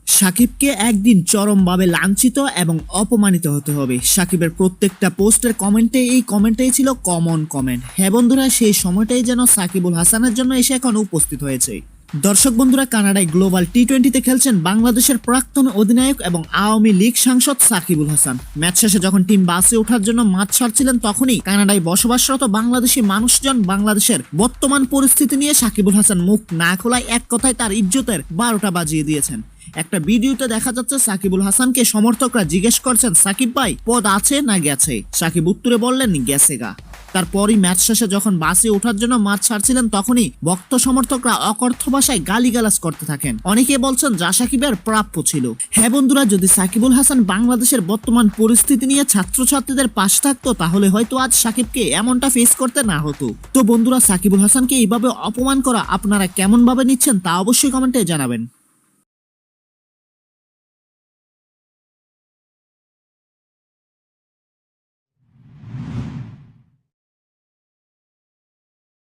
সাকিবকে একদিন চরমভাবে লাঞ্ছিত এবং অপমানিত হতে হবে। সাকিবের প্রত্যেকটা পোস্টের কমেন্টে এই কমেন্টটাই ছিল কমন কমেন্ট। হ্যাঁ বন্ধুরা, সেই সময়টাই যেন সাকিবুল হাসানের জন্য এসে এখন উপস্থিত হয়েছে। দর্শক বন্ধুরা, কানাডায় গ্লোবাল টি-20তে খেলছেন বাংলাদেশের প্রাক্তন অধিনায়ক এবং আওয়ামী লীগ সাংসদ সাকিবুল হাসান। ম্যাচ শেষে যখন টিম বাসে ওঠার জন্য মাঠ ছাড়ছিলেন, তখনই কানাডায় বসবাসরত বাংলাদেশি মানুষজন বাংলাদেশের বর্তমান পরিস্থিতি নিয়ে সাকিবুল হাসান মুখ না খোলায় এক কথায় তার ইজ্জতের 12টা বাজিয়ে দিয়েছেন। একটা ভিডিওতে দেখা যাচ্ছে সাকিবুল হাসানকে সমর্থকরা জিজ্ঞেস করছেন, সাকিব ভাই পদ আছে না গেছে? সাকিব উত্তরে বললেন, গেছে গা। তারপরই ম্যাচ শেষে যখন বাসে ওঠার জন্য মাঠ ছাড়ছিলেন, তখনই ভক্ত সমর্থকরা অকথ্য ভাষায় গালিগালাজ করতে থাকেন। অনেকে বলছেন যা সাকিবের প্রাপ্য ছিল। হ্যাঁ বন্ধুরা, যদি সাকিবুল হাসান বাংলাদেশের বর্তমান পরিস্থিতি নিয়ে ছাত্রছাত্রীদের পাশ থাকতো, তাহলে হয়তো আজ সাকিবকে এমনটা ফেস করতে না হতো। তো বন্ধুরা, সাকিবুল হাসানকে এইভাবে অপমান করা আপনারা কেমন ভাবে নিচ্ছেন তা অবশ্যই কমেন্টে জানাবেন।